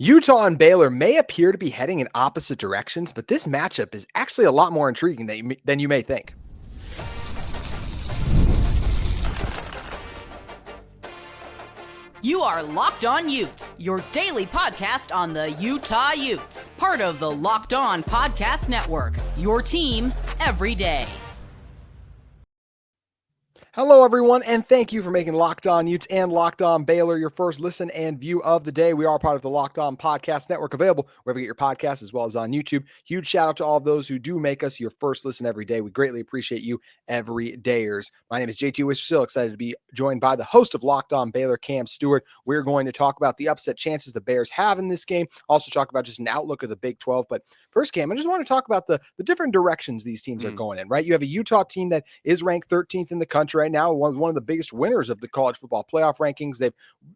Utah and Baylor may appear to be heading in opposite directions, but this matchup is actually a lot more intriguing than you may think. You are Locked On Utes, your daily podcast on the Utah Utes. Part of the Locked On Podcast Network, your team every day. Hello, everyone, and thank you for making Locked On Utes and Locked On Baylor your first listen and view of the day. We are part of the Locked On Podcast Network, available wherever you get your podcasts as well as on YouTube. Huge shout out to all of those who do make us your first listen every day. We greatly appreciate you, everydayers. My name is JT Wish. Still excited to be joined by the host of Locked On Baylor, Cam Stewart. We're going to talk about the upset chances the Bears have in this game. Also talk about just an outlook of the Big 12. But first, Cam, I just want to talk about the different directions these teams are going in, right? You have a Utah team that is ranked 13th in the country right now, one of the biggest winners of the college football playoff rankings. They've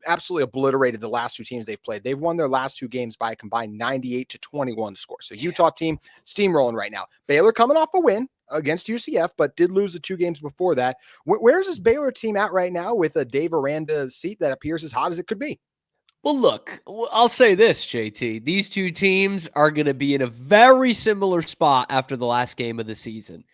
absolutely obliterated the last two teams they've played. They've won their last two games by a combined 98-21 score. So Utah team steamrolling right now. Baylor coming off a win against UCF, but did lose the two games before that. Where's this Baylor team at right now with a Dave Aranda seat that appears as hot as it could be? Well, look, I'll say this, JT. These two teams are going to be in a very similar spot after the last game of the season.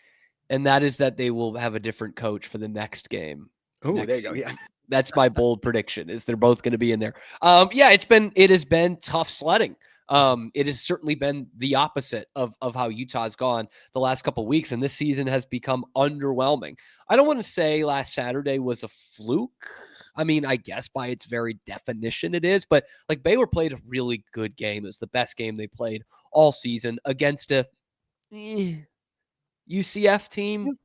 And that is that they will have a different coach for the next game. Oh, there you go. Yeah. That's my bold prediction, is they're both going to be in there. It has been tough sledding. It has certainly been the opposite of how Utah's gone the last couple of weeks, and this season has become underwhelming. I don't want to say last Saturday was a fluke. I mean, I guess by its very definition it is, but like Baylor played a really good game. It was the best game they played all season against a UCF team.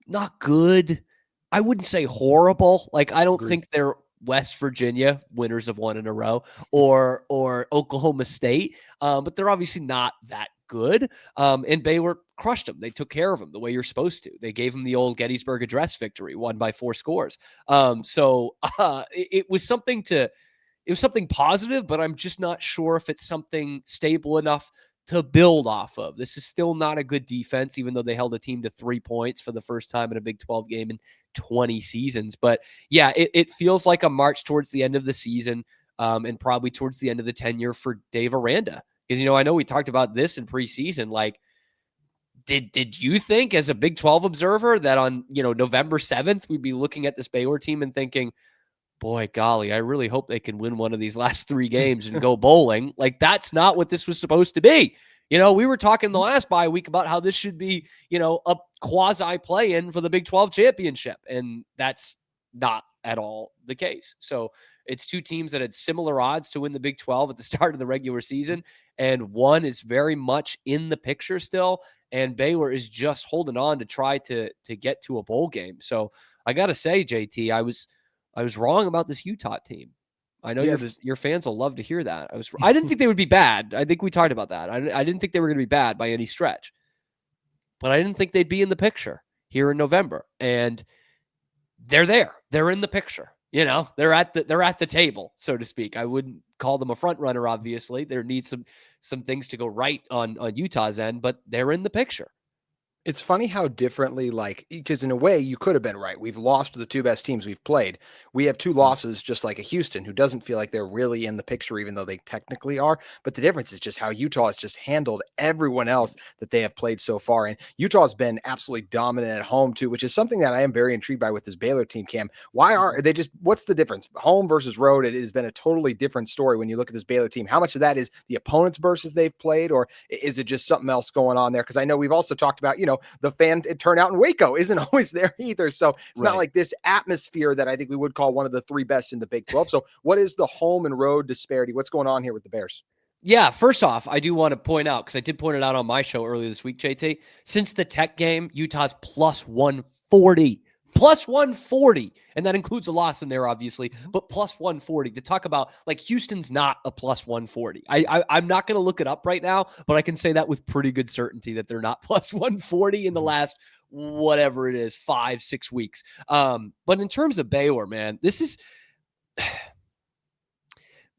Not good. I wouldn't say horrible. Like, I don't think they're West Virginia, winners of one in a row, or Oklahoma State, but they're obviously not that good. And Baylor crushed them. They took care of them the way you're supposed to. They gave them the old Gettysburg Address victory, won by 4 scores. It was something positive, but I'm just not sure if it's something stable enough to build off of. This is still not a good defense, even though they held a team to 3 points for the first time in a Big 12 game in 20 seasons. But yeah, it feels like a march towards the end of the season, and probably towards the end of the tenure for Dave Aranda. Because, I know we talked about this in preseason. Like, did you think as a Big 12 observer that on, November 7th, we'd be looking at this Baylor team and thinking, boy, golly, I really hope they can win one of these last 3 games and go bowling. Like, that's not what this was supposed to be. We were talking the last bye week about how this should be, a quasi play-in for the Big 12 championship. And that's not at all the case. So it's two teams that had similar odds to win the Big 12 at the start of the regular season. And one is very much in the picture still. And Baylor is just holding on to try to get to a bowl game. So I got to say, JT, I was wrong about this Utah team. I know your fans will love to hear that. I didn't think they would be bad. I think we talked about that. I didn't think they were going to be bad by any stretch, but I didn't think they'd be in the picture here in November. And they're there. They're in the picture. They're at the table, so to speak. I wouldn't call them a front runner. Obviously, there needs some things to go right on Utah's end, but they're in the picture. It's funny how differently, because in a way you could have been right. We've lost the two best teams we've played. We have 2 losses, just like a Houston, who doesn't feel like they're really in the picture, even though they technically are. But the difference is just how Utah has just handled everyone else that they have played so far. And Utah has been absolutely dominant at home too, which is something that I am very intrigued by with this Baylor team, Cam. What's the difference? Home versus road, it has been a totally different story when you look at this Baylor team. How much of that is the opponents versus they've played, or is it just something else going on there? Because I know we've also talked about, the fan turnout in Waco isn't always there either. So it's not like this atmosphere that I think we would call one of the 3 best in the Big 12. So what is the home and road disparity? What's going on here with the Bears? Yeah, first off, I do want to point out, because I did point it out on my show earlier this week, JT, since the Tech game, Utah's plus 140. Plus 140. And that includes a loss in there, obviously, but plus 140. To talk about, Houston's not a plus 140. I'm not going to look it up right now, but I can say that with pretty good certainty that they're not plus 140 in the last, whatever it is, 5-6 weeks. But in terms of Baylor, man,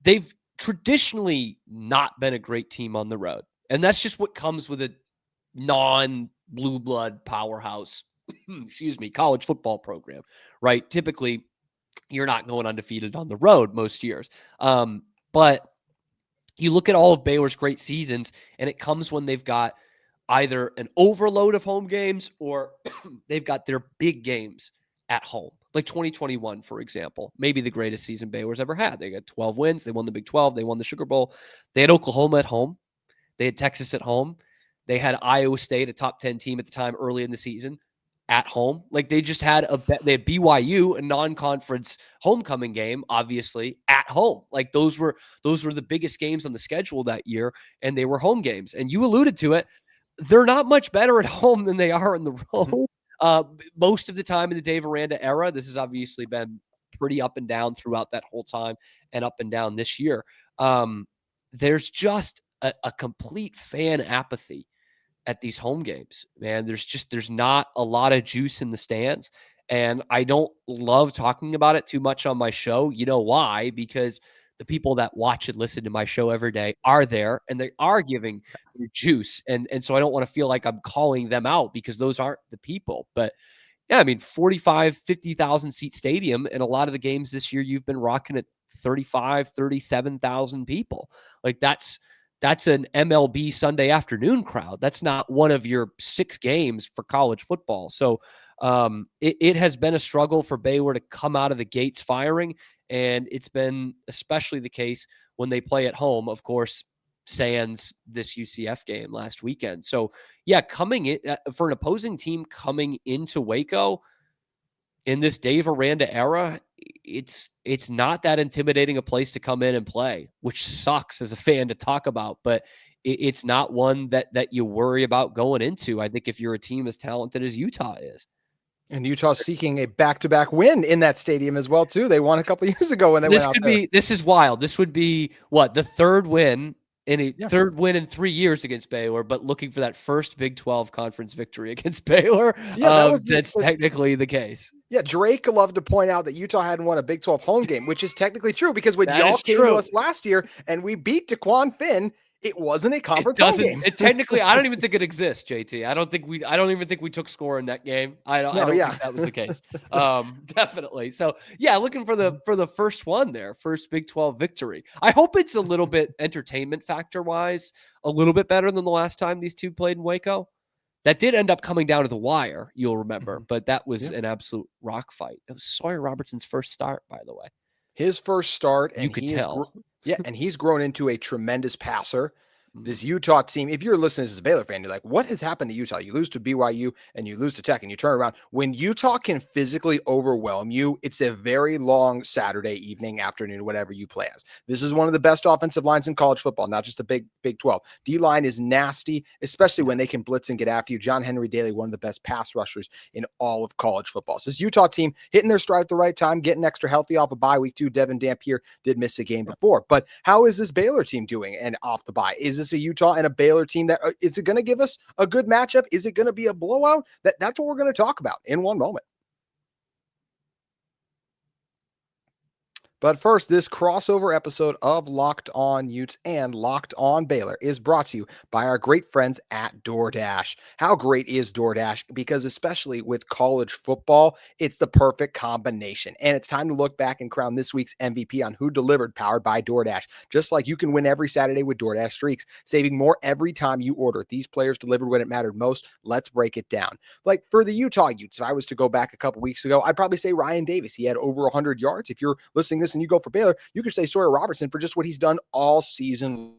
they've traditionally not been a great team on the road. And that's just what comes with a non-blue blood powerhouse college football program, right? Typically, you're not going undefeated on the road most years. But you look at all of Baylor's great seasons, and it comes when they've got either an overload of home games or they've got their big games at home. Like 2021, for example, maybe the greatest season Baylor's ever had. They got 12 wins. They won the Big 12. They won the Sugar Bowl. They had Oklahoma at home. They had Texas at home. They had Iowa State, a top 10 team at the time early in the season, at home. Like they just had they had BYU, a non-conference homecoming game, obviously at home. Like those were the biggest games on the schedule that year, and they were home games. And you alluded to it. They're not much better at home than they are on the road. Most of the time in the Dave Aranda era, this has obviously been pretty up and down throughout that whole time and up and down this year. There's just a complete fan apathy at these home games, man. There's not a lot of juice in the stands. And I don't love talking about it too much on my show. You know why? Because the people that watch and listen to my show every day are there and they are giving their juice. And so I don't want to feel like I'm calling them out because those aren't the people. But yeah, I mean, 45, 50,000 seat stadium. And a lot of the games this year, you've been rocking at 35, 37,000 people. Like that's an MLB Sunday afternoon crowd. That's not one of your 6 games for college football. So it has been a struggle for Baylor to come out of the gates firing. And it's been especially the case when they play at home, of course, sans this UCF game last weekend. So yeah, coming in for an opposing team coming into Waco in this Dave Aranda era, it's not that intimidating a place to come in and play, which sucks as a fan to talk about, but it's not one that you worry about going into. I think if you're a team as talented as Utah is. And Utah's seeking a back-to-back win in that stadium as well, too. They won a couple of years ago when they went out there. This is wild. This would be what, the third win third win in 3 years against Baylor, but looking for that first Big 12 conference victory against Baylor. Yeah, that's technically the case. Yeah, Drake loved to point out that Utah hadn't won a Big 12 home game, which is technically true because when y'all came to us last year and we beat DeQuan Finn, it wasn't a conference home game. It technically, I don't even think it exists, JT. I don't even think we took score in that game. I don't think that was the case. Definitely. So yeah, looking for the first one there, first Big 12 victory. I hope it's a little bit entertainment factor wise, a little bit better than the last time these two played in Waco. That did end up coming down to the wire, you'll remember, but that was an absolute rock fight. That was Sawyer Robertson's first start, by the way. His first start, and you could tell. And he's grown into a tremendous passer. This Utah team, if you're listening as a Baylor fan, you're like, what has happened to Utah? You lose to BYU and you lose to Tech and you turn around. When Utah can physically overwhelm you, it's a very long Saturday evening, afternoon, whatever you play as. This is one of the best offensive lines in college football, not just the Big 12. D-line is nasty, especially when they can blitz and get after you. John Henry Daly, one of the best pass rushers in all of college football. So this Utah team hitting their stride at the right time, getting extra healthy off a bye week 2. Devin Dampier did miss a game before. But how is this Baylor team doing and off the bye? Is this a Utah and a Baylor team that is it going to give us a good matchup? Is it going to be a blowout? That's what we're going to talk about in one moment. But first, this crossover episode of Locked On Utes and Locked On Baylor is brought to you by our great friends at DoorDash. How great is DoorDash? Because especially with college football, it's the perfect combination. And it's time to look back and crown this week's MVP on Who Delivered, powered by DoorDash. Just like you can win every Saturday with DoorDash Streaks, saving more every time you order. These players delivered when it mattered most. Let's break it down. Like for the Utah Utes, if I was to go back a couple weeks ago, I'd probably say Ryan Davis. He had over 100 yards. If you're listening to this and you go for Baylor, you could say Sawyer Robertson for just what he's done all season.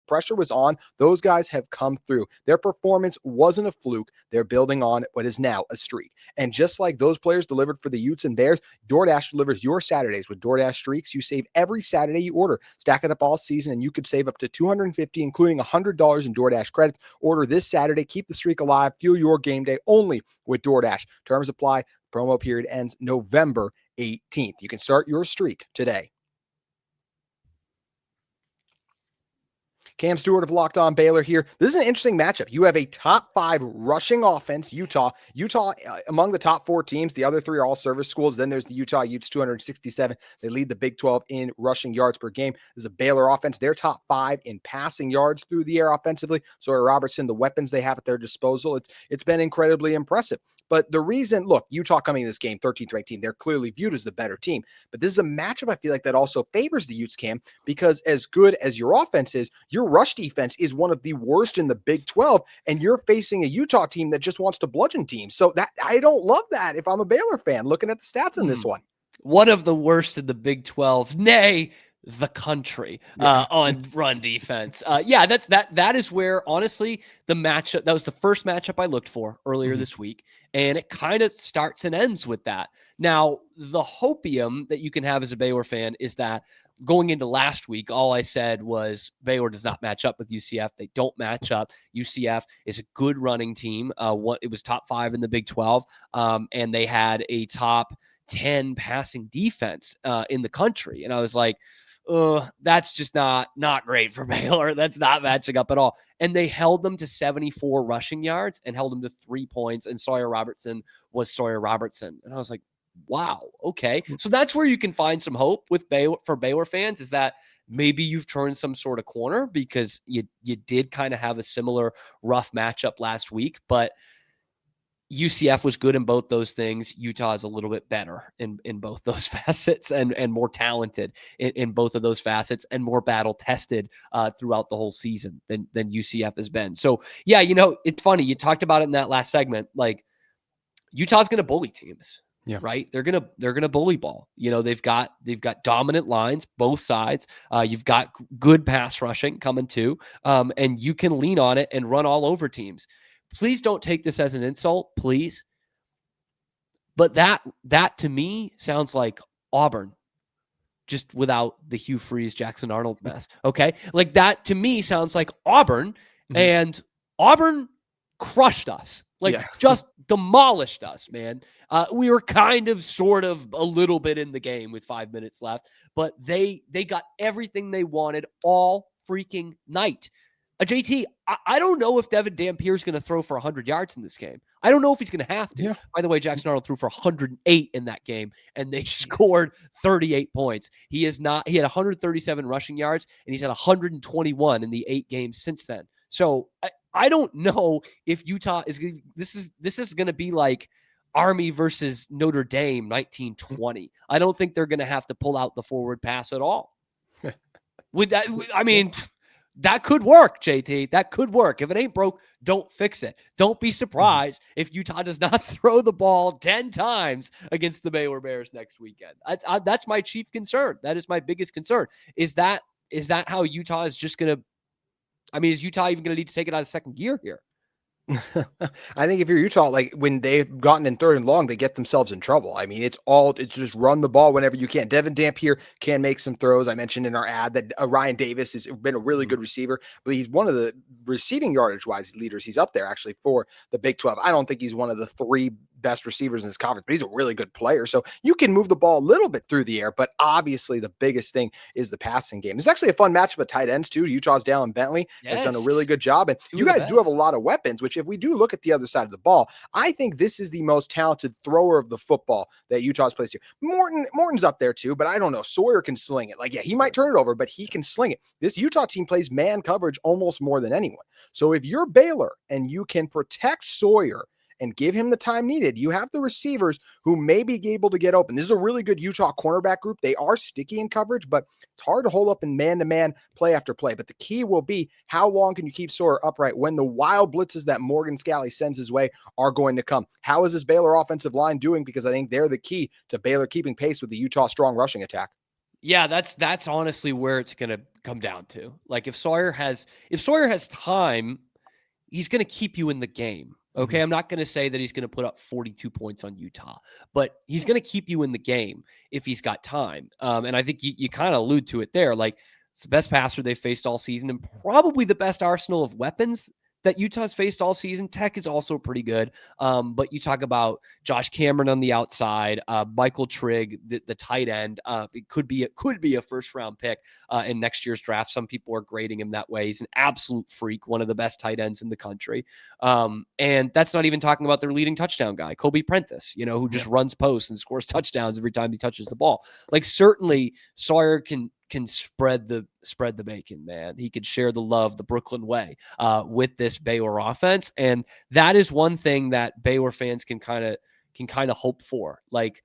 Pressure was on. Those guys have come through. Their performance wasn't a fluke. They're building on what is now a streak. And just like those players delivered for the Utes and Bears, DoorDash delivers your Saturdays with DoorDash Streaks. You save every Saturday you order. Stack it up all season, and you could save up to $250, including $100 in DoorDash credits. Order this Saturday. Keep the streak alive. Fuel your game day only with DoorDash. Terms apply. Promo period ends November 18th. You can start your streak today. Cam Stewart of Locked On Baylor here. This is an interesting matchup. You have a top 5 rushing offense, Utah. Utah among the top 4 teams. The other 3 are all service schools. Then there's the Utah Utes, 267. They lead the Big 12 in rushing yards per game. This is a Baylor offense. They're top 5 in passing yards through the air offensively. Sawyer Robertson, the weapons they have at their disposal, it's been incredibly impressive. But the reason, look, Utah coming in this game, 13th ranked team, they're clearly viewed as the better team. But this is a matchup I feel like that also favors the Utes, Cam, because as good as your offense is, your rush defense is one of the worst in the Big 12, and you're facing a Utah team that just wants to bludgeon teams. So that I don't love that if I'm a Baylor fan looking at the stats in this one. One of the worst in the Big 12, nay, the country on run defense. That is where, honestly, the matchup, that was the first matchup I looked for earlier this week, and it kind of starts and ends with that. Now, the hopium that you can have as a Baylor fan is that going into last week, all I said was Baylor does not match up with UCF. They don't match up. UCF is a good running team. It was top 5 in the Big 12, and they had a top 10 passing defense in the country. And I was like, that's just not great for Baylor. That's not matching up at all. And they held them to 74 rushing yards and held them to 3 points. And Sawyer Robertson was Sawyer Robertson. And I was like, wow, okay. So that's where you can find some hope with Baylor for Baylor fans, is that maybe you've turned some sort of corner because you did kind of have a similar rough matchup last week, but UCF was good in both those things. Utah is a little bit better in both those facets and more talented in both of those facets and more battle tested throughout the whole season than UCF has been. So yeah, it's funny. You talked about it in that last segment. Like, Utah's going to bully teams. Yeah. Right. They're going to bully ball. They've got dominant lines, both sides. You've got good pass rushing coming too. And you can lean on it and run all over teams. Please don't take this as an insult, please. But that to me sounds like Auburn, just without the Hugh Freeze, Jackson Arnold mess. Okay. Like, that to me sounds like Auburn, and Auburn crushed us. Just demolished us, man. We were kind of, sort of, a little bit in the game with 5 minutes left, but they got everything they wanted all freaking night. JT, I don't know if Devin Dampier is going to throw for 100 yards in this game. I don't know if he's going to have to. Yeah. By the way, Jackson Arnold threw for 108 in that game, and they scored 38 points. He had 137 rushing yards, and he's had 121 in the 8 games since then. So I don't know if Utah is going to, this is going to be like Army versus Notre Dame 1920. I don't think they're going to have to pull out the forward pass at all. That could work, JT. That could work. If it ain't broke, don't fix it. Don't be surprised if Utah does not throw the ball 10 times against the Baylor Bears next weekend. That's my chief concern. That is my biggest concern. Is that how Utah is just going to, is Utah even going to need to take it out of second gear here? I think if you're Utah, like, when they've gotten in 3rd and long, they get themselves in trouble. It's just run the ball whenever you can. Devin Dampier can make some throws. I mentioned in our ad that Ryan Davis has been a really good receiver, but he's one of the receiving yardage wise leaders. He's up there actually for the Big 12. I don't think he's one of the 3 best receivers in this conference, but he's a really good player. So you can move the ball a little bit through the air, but obviously the biggest thing is the passing game. It's actually a fun matchup of tight ends too. Utah's Dallin Bentley has done a really good job, and you guys do have a lot of weapons, which if we do look at the other side of the ball, I think this is the most talented thrower of the football that Utah's placed here. Morton's up there too, but I don't know. Sawyer can sling it. He might turn it over, but he can sling it. This Utah team plays man coverage almost more than anyone. So if you're Baylor and you can protect Sawyer and give him the time needed, you have the receivers who may be able to get open. This is a really good Utah cornerback group. They are sticky in coverage, but it's hard to hold up in man-to-man play after play. But the key will be, how long can you keep Sawyer upright when the wild blitzes that Morgan Scalley sends his way are going to come? How is this Baylor offensive line doing? Because I think they're the key to Baylor keeping pace with the Utah strong rushing attack. Yeah, that's honestly where it's going to come down to. Like, if Sawyer has time, he's going to keep you in the game. Okay, I'm not going to say that he's going to put up 42 points on Utah, but he's going to keep you in the game if he's got time. And I think you kind of allude to it there. Like, it's the best passer they've faced all season and probably the best arsenal of weapons that Utah's faced all season. Tech is also pretty good. But you talk about Josh Cameron on the outside, Michael Trigg, the tight end. It could be a first round pick in next year's draft. Some people are grading him that way. He's an absolute freak, one of the best tight ends in the country. And that's not even talking about their leading touchdown guy, Kobe Prentice, who just runs posts and scores touchdowns every time he touches the ball. Like, certainly Sawyer can spread the bacon, man. He could share the love the Brooklyn way with this Baylor offense. And that is one thing that Baylor fans can kind of hope for. Like,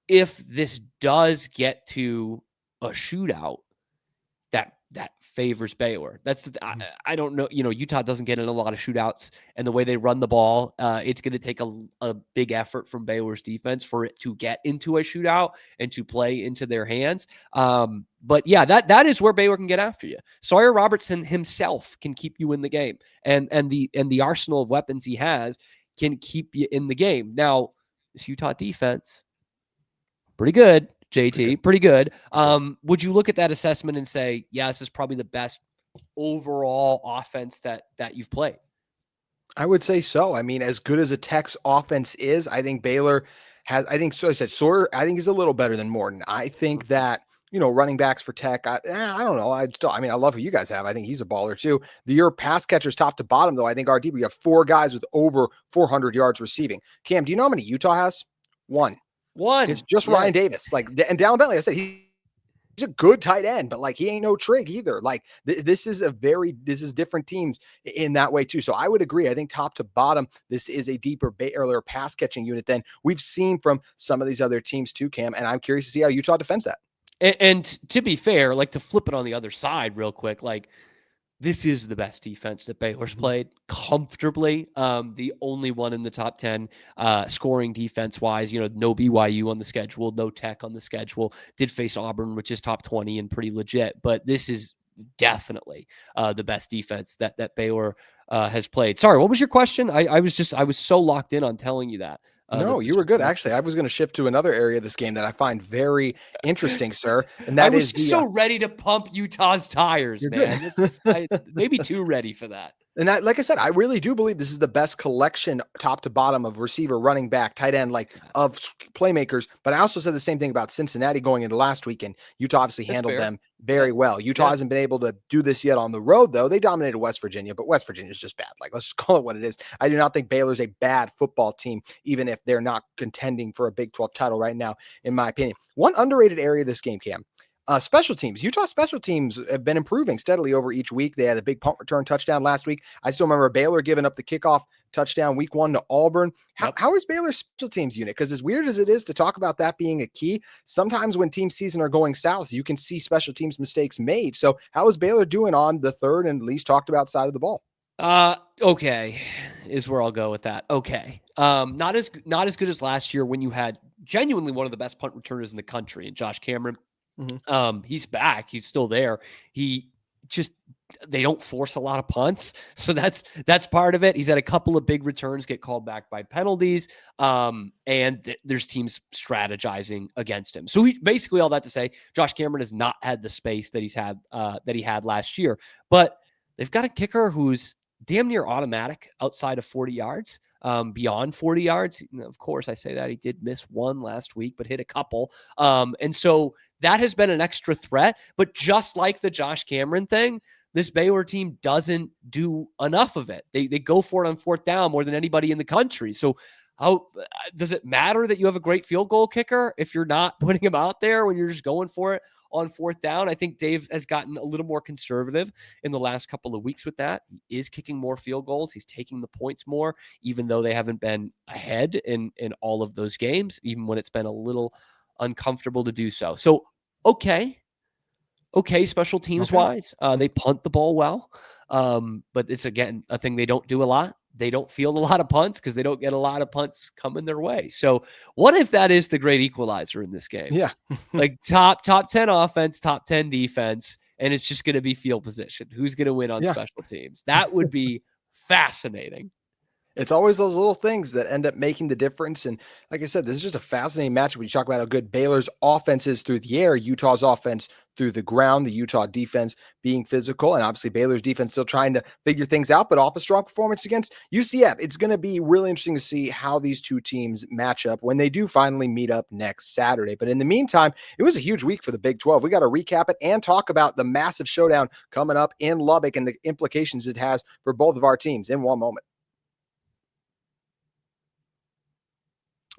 if this does get to a shootout, that favors Baylor. That's I don't know. Utah doesn't get in a lot of shootouts, and the way they run the ball, it's going to take a big effort from Baylor's defense for it to get into a shootout and to play into their hands. But yeah, that is where Baylor can get after you. Sawyer Robertson himself can keep you in the game, and the arsenal of weapons he has can keep you in the game. Now, this Utah defense, pretty good. JT, pretty good. Would you look at that assessment and say, yeah, this is probably the best overall offense that you've played? I would say so. I mean, as good as a Tech's offense is, I think Baylor has, so I said, Sawyer, I think he's a little better than Morton. I think that, running backs for Tech, I don't know. I love who you guys have. I think he's a baller too. Your pass catchers top to bottom, though, I think our deep, we have 4 guys with over 400 yards receiving. Cam, do you know how many Utah has? One. It's just Ryan Davis. Like, and Dallin Bentley, I said he's a good tight end, but like he ain't no Trigg either. Like this is different teams in that way too. So I would agree. I think top to bottom, this is a deeper Baylor pass catching unit than we've seen from some of these other teams too, Cam. And I'm curious to see how Utah defends that. And to be fair, like, to flip it on the other side real quick, like, this is the best defense that Baylor's played comfortably. The only one in the top 10 scoring defense-wise. No BYU on the schedule, no Tech on the schedule. Did face Auburn, which is top 20 and pretty legit. But this is definitely the best defense that Baylor has played. Sorry, what was your question? I was so locked in on telling you that. No, you were good. Actually, I was going to shift to another area of this game that I find very interesting, sir. And that is so ready to pump Utah's tires, man. Maybe too ready for that. And like I said, I really do believe this is the best collection top to bottom of receiver, running back, tight end, of playmakers. But I also said the same thing about Cincinnati going into last week, and Utah obviously handled them very well. Utah hasn't been able to do this yet on the road, though. They dominated West Virginia, but West Virginia is just bad. Like, let's just call it what it is. I do not think Baylor's a bad football team, even if they're not contending for a Big 12 title right now, in my opinion. One underrated area of this game, Cam. Special teams. Utah special teams have been improving steadily over each week. They had a big punt return touchdown last week. I still remember Baylor giving up the kickoff touchdown week 1 to Auburn. How is Baylor's special teams unit? Because as weird as it is to talk about that being a key, sometimes when team season are going south, you can see special teams mistakes made. So how is Baylor doing on the third and least talked about side of the ball? Okay, is where I'll go with that. Okay. Not as good as last year when you had genuinely one of the best punt returners in the country, and Josh Cameron. Mm-hmm. He's back. He's still there. They don't force a lot of punts. So that's part of it. He's had a couple of big returns get called back by penalties. There's teams strategizing against him. So basically all that to say, Josh Cameron has not had the space that he had last year, but they've got a kicker who's damn near automatic outside of 40 yards. Beyond 40 yards. Of course, I say that he did miss one last week, but hit a couple. And so that has been an extra threat. But just like the Josh Cameron thing, this Baylor team doesn't do enough of it. They go for it on 4th down more than anybody in the country. So how does it matter that you have a great field goal kicker if you're not putting him out there when you're just going for it on 4th down? I think Dave has gotten a little more conservative in the last couple of weeks with that. He is kicking more field goals. He's taking the points more, even though they haven't been ahead in all of those games, even when it's been a little uncomfortable to do so. So, okay, special teams wise, they punt the ball well. But it's, again, a thing they don't do a lot. They don't field a lot of punts because they don't get a lot of punts coming their way. So what if that is the great equalizer in this game? Yeah. Like top 10 offense, top 10 defense, and it's just going to be field position. Who's going to win on special teams? That would be fascinating. It's always those little things that end up making the difference. And like I said, this is just a fascinating matchup when you talk about how good Baylor's offense is through the air, Utah's offense through the ground. The Utah defense being physical, and obviously Baylor's defense still trying to figure things out, but off a strong performance against UCF. It's going to be really interesting to see how these two teams match up when they do finally meet up next Saturday. But in the meantime, it was a huge week for the Big 12. We got to recap it and talk about the massive showdown coming up in Lubbock and the implications it has for both of our teams in one moment.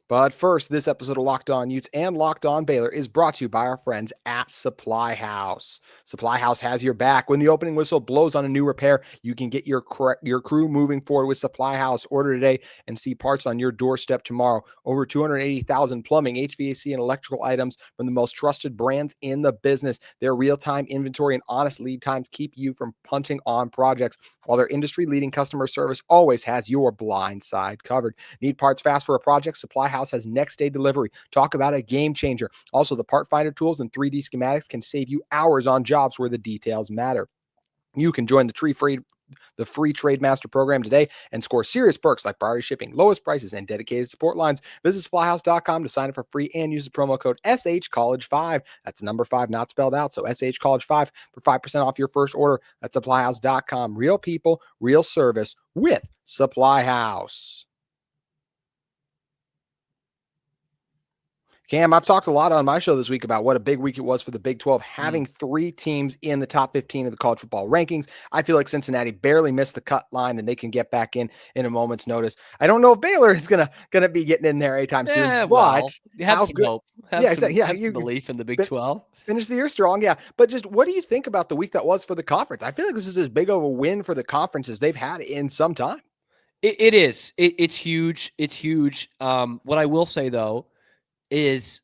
But first, this episode of Locked On Utes and Locked On Baylor is brought to you by our friends at Supply House. Supply House has your back. When the opening whistle blows on a new repair, you can get your crew moving forward with Supply House. Order today and see parts on your doorstep tomorrow. Over 280,000 plumbing, HVAC, and electrical items from the most trusted brands in the business. Their real-time inventory and honest lead times keep you from punting on projects, while their industry-leading customer service always has your blind side covered. Need parts fast for a project? Supply House has next day delivery. Talk about a game changer. Also, the part finder tools and 3D schematics can save you hours on jobs where the details matter. You can join the free Trade Master program today and score serious perks like priority shipping, lowest prices, and dedicated support lines. Visit supplyhouse.com to sign up for free and use the promo code SHCollege5. That's number 5, not spelled out. So SHCollege5 for 5% off your first order. That's supplyhouse.com. Real people, real service with Supply House. Cam, I've talked a lot on my show this week about what a big week it was for the Big 12, having 3 teams in the top 15 of the college football rankings. I feel like Cincinnati barely missed the cut line, and they can get back in a moment's notice. I don't know if Baylor is gonna be getting in there anytime soon, but you have some hope. Have some belief in the Big 12. Finish the year strong, yeah. But just what do you think about the week that was for the conference? I feel like this is as big of a win for the conference as they've had in some time. It is. It's huge. It's huge. What I will say, though, is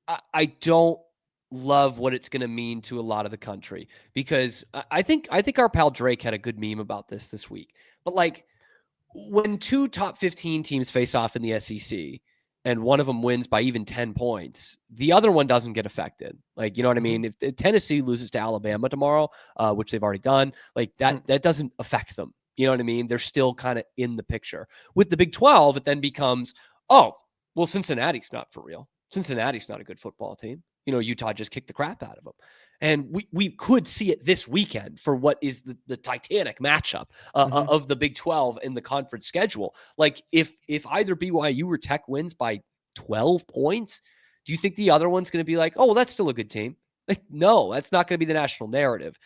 I don't love what it's going to mean to a lot of the country, because I think our pal Drake had a good meme about this week. But like, when 2 top 15 teams face off in the SEC and one of them wins by even 10 points, the other one doesn't get affected. Like, you know what I mean? If Tennessee loses to Alabama tomorrow, which they've already done, like that doesn't affect them. You know what I mean? They're still kind of in the picture. With the Big 12, it then becomes, oh, well, Cincinnati's not for real. Cincinnati's not a good football team. You know, Utah just kicked the crap out of them. And we could see it this weekend for what is the titanic matchup of the Big 12 in the conference schedule. Like, if either BYU or Tech wins by 12 points, do you think the other one's going to be like, oh, well, that's still a good team? Like, no, that's not going to be the national narrative,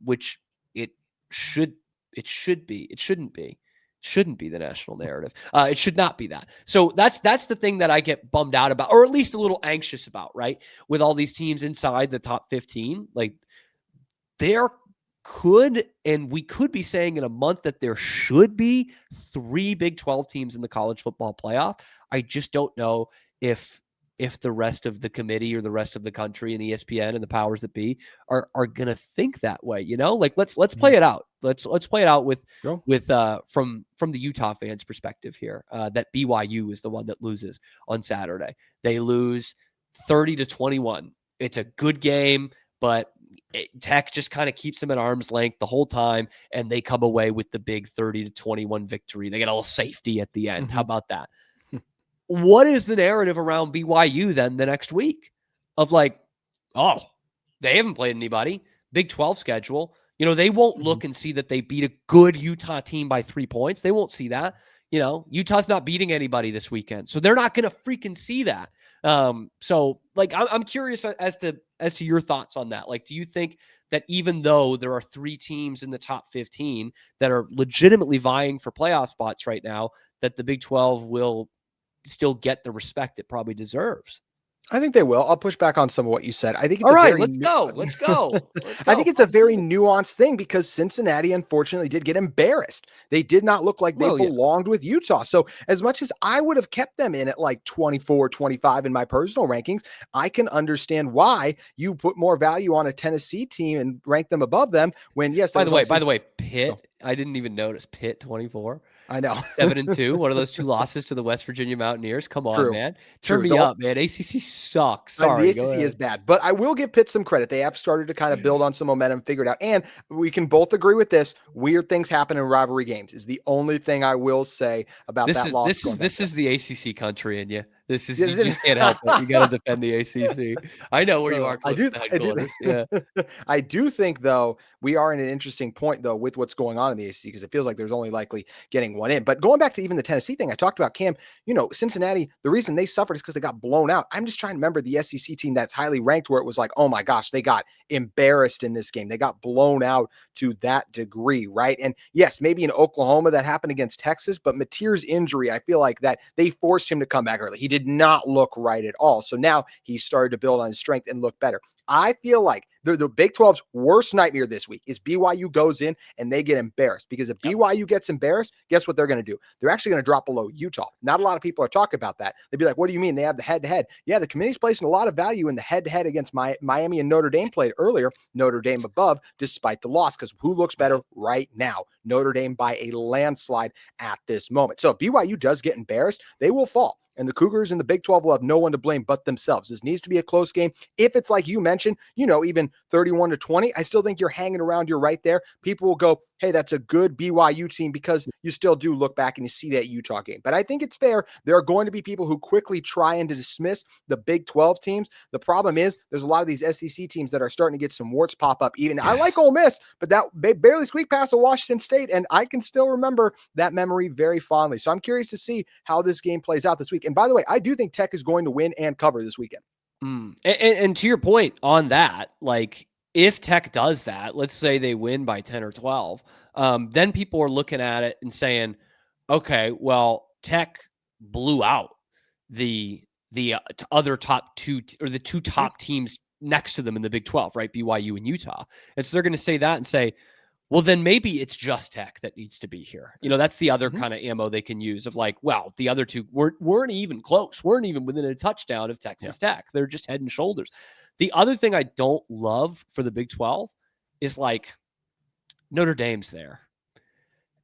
which it shouldn't be. It shouldn't be the national narrative. It should not be that. So that's the thing that I get bummed out about, or at least a little anxious about, right? With all these teams inside the top 15, like, there could, and we could be saying in a month that there should be 3 Big 12 teams in the college football playoff. I just don't know if the rest of the committee or the rest of the country and ESPN and the powers that be are going to think that way, you know? Like, let's play it out. Let's play it out with from the Utah fans' perspective here, that BYU is the one that loses on Saturday. They lose 30-21. It's a good game, but Tech just kind of keeps them at arm's length the whole time, and they come away with the big 30-21 victory. They get a little safety at the end. How about that? What is the narrative around BYU then the next week of like, oh, they haven't played anybody, Big 12 schedule. You know, they won't look and see that they beat a good Utah team by 3 points. They won't see that. You know, Utah's not beating anybody this weekend, so they're not going to freaking see that. So like, I'm curious as to your thoughts on that. Like, do you think that even though there are 3 teams in the top 15 that are legitimately vying for playoff spots right now, that the Big 12 will still get the respect it probably deserves? I think they will. I'll push back on some of what you said. I think it's Let's go. I think it's a very nuanced thing, because Cincinnati unfortunately did get embarrassed. They did not look like they belonged with Utah. So as much as I would have kept them in at like 24, 25 in my personal rankings, I can understand why you put more value on a Tennessee team and rank them above them when, yes. By the way, Pitt, I didn't even notice Pitt 24. I know. 7-2. One of those 2 losses to the West Virginia Mountaineers. Come on, man. Turn me up, man. ACC sucks. Sorry. The ACC is bad, but I will give Pitt some credit. They have started to kind of build on some momentum, figure it out. And we can both agree with this. Weird things happen in rivalry games is the only thing I will say about that loss. This is the ACC country in you. This is, you just can't help it. You got to defend the ACC. I know where you are I close do, to the I do, headquarters. Yeah. I do think though we are in an interesting point though with what's going on in the ACC because it feels like there's only likely getting one in. But going back to even the Tennessee thing I talked about, Cam, Cincinnati, the reason they suffered is because they got blown out. I'm just trying to remember the SEC team that's highly ranked where it was like, oh my gosh, they got embarrassed in this game. They got blown out to that degree, right? And yes, maybe in Oklahoma that happened against Texas, but Mateer's injury, I feel like that they forced him to come back early. He did not look right at all. So now he started to build on his strength and look better. I feel like the Big 12's worst nightmare this week is BYU goes in and they get embarrassed because if BYU gets embarrassed, guess what they're going to do? They're actually going to drop below Utah. Not a lot of people are talking about that. They'd be like, what do you mean? They have the head-to-head. Yeah, the committee's placing a lot of value in the head-to-head against Miami and Notre Dame played earlier. Notre Dame above despite the loss because who looks better right now? Notre Dame by a landslide at this moment. So if BYU does get embarrassed, they will fall. And the Cougars in the Big 12 will have no one to blame but themselves. This needs to be a close game. If it's like you mentioned, even 31-20, I still think you're hanging around. You're right there. People will go, hey, that's a good BYU team because you still do look back and you see that Utah game. But I think it's fair. There are going to be people who quickly try and dismiss the Big 12 teams. The problem is there's a lot of these SEC teams that are starting to get some warts pop up. Even I like Ole Miss, but that barely squeaked past a Washington State. And I can still remember that memory very fondly. So I'm curious to see how this game plays out this week. And by the way, I do think Tech is going to win and cover this weekend. And to your point on that, like if Tech does that, let's say they win by 10 or 12, then people are looking at it and saying, okay, well, Tech blew out the other top two or the two top teams next to them in the Big 12, right? BYU and Utah. And so they're going to say that and say, well, then maybe it's just Tech that needs to be here. That's the other kind of ammo they can use of like, well, the other two weren't even close, weren't even within a touchdown of Texas Tech. They're just head and shoulders. The other thing I don't love for the Big 12 is like Notre Dame's there.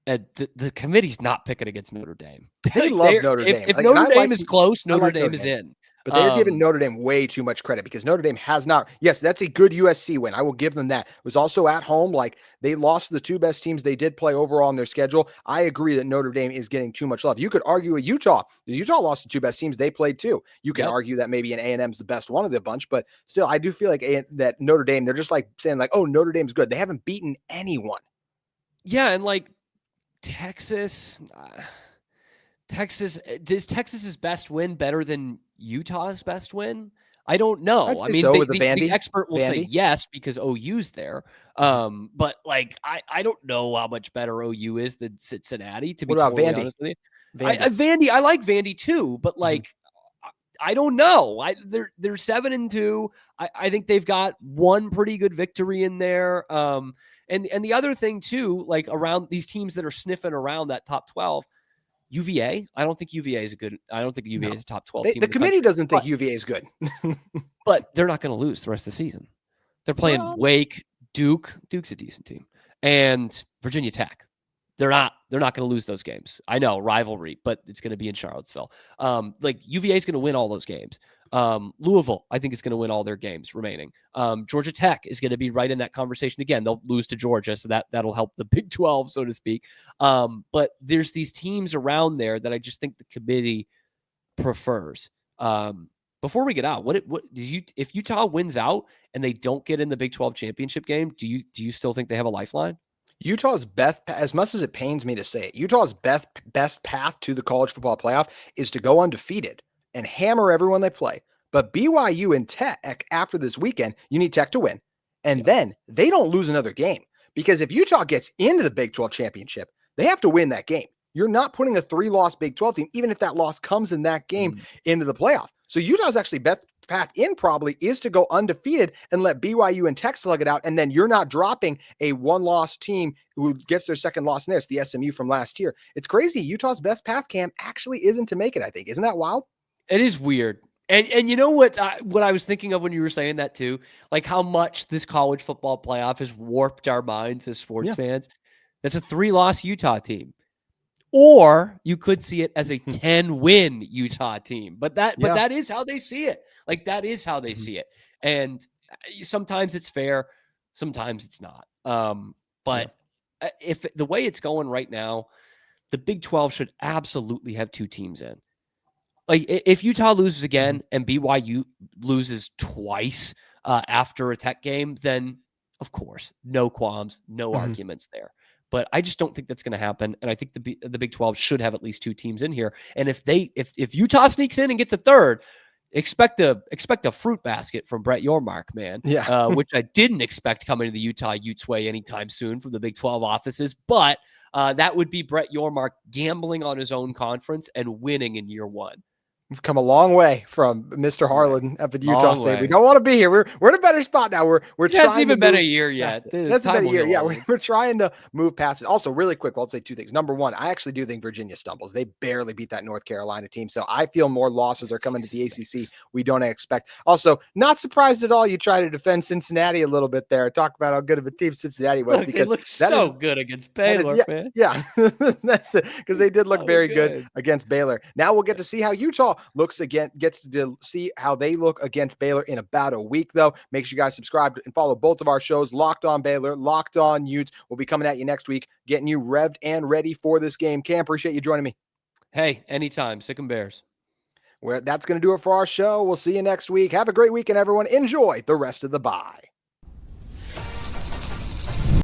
And the committee's not picking against Notre Dame. They love Notre Dame. If Notre Dame is close, Notre Dame is in. But they're giving Notre Dame way too much credit because Notre Dame has not. Yes, that's a good USC win. I will give them that. It was also at home. Like they lost the two best teams they did play overall on their schedule. I agree that Notre Dame is getting too much love. You could argue at Utah. Utah lost the two best teams they played too. You can argue that maybe an A&M's the best one of the bunch, but still, I do feel like that Notre Dame. They're just like saying like, oh, Notre Dame's good. They haven't beaten anyone. Yeah, and like Texas. Does Texas's best win better than Utah's best win? I don't know. I mean, so, the expert will say yes because OU's there. But like, I don't know how much better OU is than Cincinnati. To be totally honest with you, Vandy, I like Vandy too, but like, I don't know. They're 7-2. I think they've got one pretty good victory in there. And the other thing too, like around these teams that are sniffing around that top 12. UVA, I don't think UVA is a good. I don't think UVA is a top 12 team. The committee doesn't think UVA is good, but they're not going to lose the rest of the season. They're playing Wake, Duke. Duke's a decent team, and Virginia Tech. They're not going to lose those games. I know rivalry, but it's going to be in Charlottesville. Like UVA is going to win all those games. Louisville, I think, is going to win all their games remaining. Georgia Tech is going to be right in that conversation again. They'll lose to Georgia, so that'll help the Big 12, so to speak. But there's these teams around there that I just think the committee prefers. Before we get out, if Utah wins out and they don't get in the Big 12 championship game, do you still think they have a lifeline? Utah's best, as much as it pains me to say it, Utah's best path to the college football playoff is to go undefeated and hammer everyone they play. But BYU and Tech, after this weekend, you need Tech to win. And then they don't lose another game. Because if Utah gets into the Big 12 championship, they have to win that game. You're not putting a 3-loss Big 12 team, even if that loss comes in that game, into the playoff. So Utah's actually best path in probably is to go undefeated and let BYU and Tech slug it out. And then you're not dropping a 1-loss team who gets their second loss in there. It's the SMU from last year. It's crazy. Utah's best path, Cam, actually isn't to make it, I think. Isn't that wild? It is weird. And you know what I was thinking of when you were saying that too? Like how much this college football playoff has warped our minds as sports fans. That's a 3-loss Utah team. Or you could see it as a 10-win Utah team. But that is how they see it. Like that is how they see it. And sometimes it's fair, sometimes it's not. But if the way it's going right now, the Big 12 should absolutely have 2 teams in. Like if Utah loses again and BYU loses twice after a Tech game, then of course, no qualms, no arguments there. But I just don't think that's going to happen. And I think the Big 12 should have at least 2 teams in here. And if Utah sneaks in and gets a third, expect a fruit basket from Brett Yormark, man. Yeah. Which I didn't expect coming to the Utah Utes way anytime soon from the Big 12 offices. But that would be Brett Yormark gambling on his own conference and winning in year 1. We've come a long way from Mr. Harlan up at Utah Long State. We way. don't want to be here. We're in a better spot now. We're It trying hasn't even to been a move year yet. past it. That's been a year. Yeah, We're we're trying to move past it. Also, really quick, I'll say 2 things. Number 1, I actually do think Virginia stumbles. They barely beat that North Carolina team. So I feel more losses are coming to the ACC we don't expect. Also, not surprised at all you try to defend Cincinnati a little bit there. Talk about how good of a team Cincinnati was. Look, because they look so good against Baylor, man. Yeah, that's because they did look very good against Baylor. Now we'll get to see how Utah looks again, gets to see how they look against Baylor in about a week, though. Make sure you guys subscribe and follow both of our shows, Locked On Baylor, Locked On Utes. We'll be coming at you next week, getting you revved and ready for this game. Cam, appreciate you joining me. Hey, anytime. Sick 'em Bears. That's going to do it for our show. We'll see you next week. Have a great weekend, everyone. Enjoy the rest of the bye.